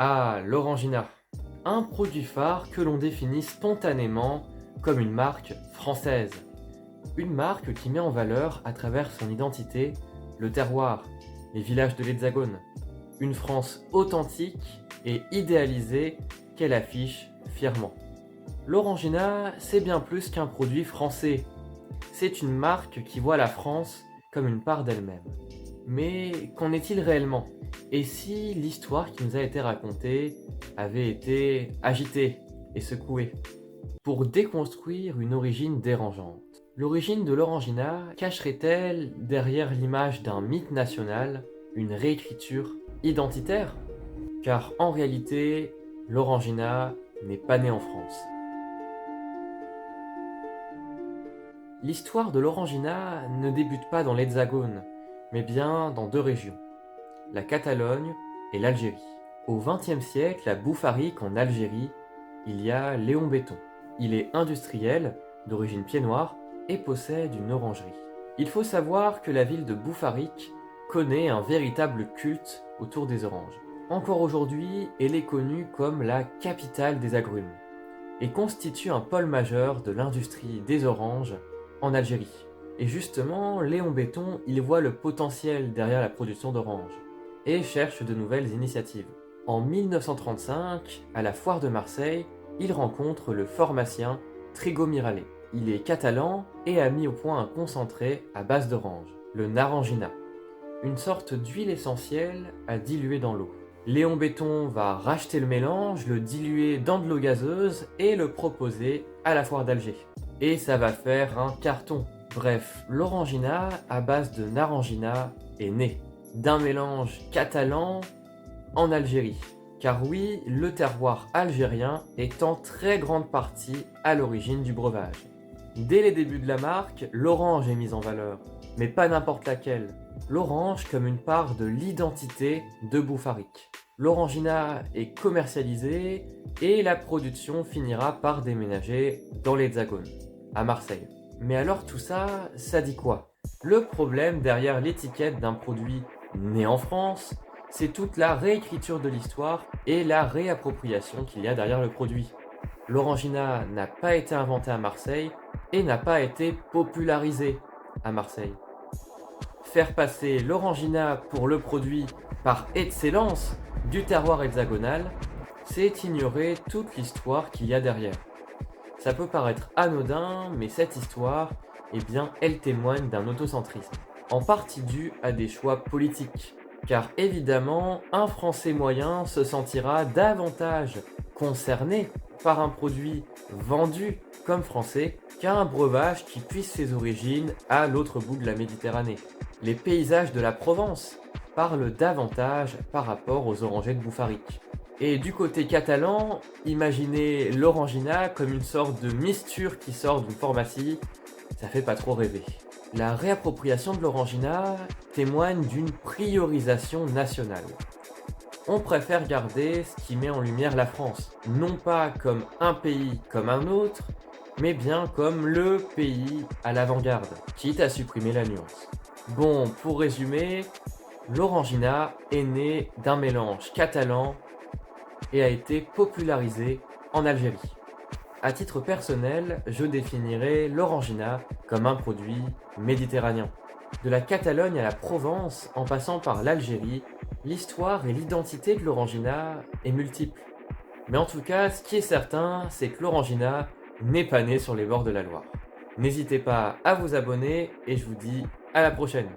Ah, l'Orangina. Un produit phare que l'on définit spontanément comme une marque française. Une marque qui met en valeur, à travers son identité, le terroir, les villages de l'Hexagone. Une France authentique et idéalisée qu'elle affiche fièrement. L'Orangina, c'est bien plus qu'un produit français. C'est une marque qui voit la France comme une part d'elle-même. Mais qu'en est-il réellement? Et si l'histoire qui nous a été racontée avait été agitée et secouée? Pour déconstruire une origine dérangeante. L'origine de l'Orangina cacherait-elle derrière l'image d'un mythe national une réécriture identitaire? Car en réalité, l'Orangina n'est pas née en France. L'histoire de l'Orangina ne débute pas dans l'Hexagone, mais bien dans deux régions, la Catalogne et l'Algérie. Au XXe siècle, à Boufarik en Algérie, il y a Léon Béton. Il est industriel, d'origine pied-noire, et possède une orangerie. Il faut savoir que la ville de Boufarik connaît un véritable culte autour des oranges. Encore aujourd'hui, elle est connue comme la capitale des agrumes et constitue un pôle majeur de l'industrie des oranges en Algérie. Et justement, Léon Béton, il voit le potentiel derrière la production d'oranges et cherche de nouvelles initiatives. En 1935, à la foire de Marseille, il rencontre le pharmacien Trigo Mirallet. Il est catalan et a mis au point un concentré à base d'orange, le Narangina, une sorte d'huile essentielle à diluer dans l'eau. Léon Béton va racheter le mélange, le diluer dans de l'eau gazeuse et le proposer à la foire d'Alger. Et ça va faire un carton. Bref, l'Orangina à base de Narangina est né d'un mélange catalan en Algérie. Car oui, le terroir algérien est en très grande partie à l'origine du breuvage. Dès les débuts de la marque, l'orange est mise en valeur, mais pas n'importe laquelle. L'orange comme une part de l'identité de Boufarik. L'Orangina est commercialisée et la production finira par déménager dans l'Hexagone, à Marseille. Mais alors tout ça, ça dit quoi? Le problème derrière l'étiquette d'un produit né en France, c'est toute la réécriture de l'histoire et la réappropriation qu'il y a derrière le produit. L'Orangina n'a pas été inventé à Marseille et n'a pas été popularisé à Marseille. Faire passer l'Orangina pour le produit par excellence du terroir hexagonal, c'est ignorer toute l'histoire qu'il y a derrière. Ça peut paraître anodin, mais cette histoire, eh bien, elle témoigne d'un autocentrisme, en partie dû à des choix politiques. Car évidemment, un Français moyen se sentira davantage concerné par un produit vendu comme français qu'un breuvage qui puise ses origines à l'autre bout de la Méditerranée. Les paysages de la Provence parlent davantage par rapport aux orangers de Boufarik. Et du côté catalan, imaginez l'Orangina comme une sorte de misture qui sort d'une pharmacie, ça fait pas trop rêver. La réappropriation de l'Orangina témoigne d'une priorisation nationale. On préfère garder ce qui met en lumière la France, non pas comme un pays comme un autre, mais bien comme le pays à l'avant-garde, quitte à supprimer la nuance. Bon, pour résumer, l'Orangina est né d'un mélange catalan et a été popularisé en Algérie. À titre personnel, je définirais l'Orangina comme un produit méditerranéen. De la Catalogne à la Provence, en passant par l'Algérie, l'histoire et l'identité de l'Orangina est multiple. Mais en tout cas, ce qui est certain, c'est que l'Orangina n'est pas né sur les bords de la Loire. N'hésitez pas à vous abonner et je vous dis à la prochaine.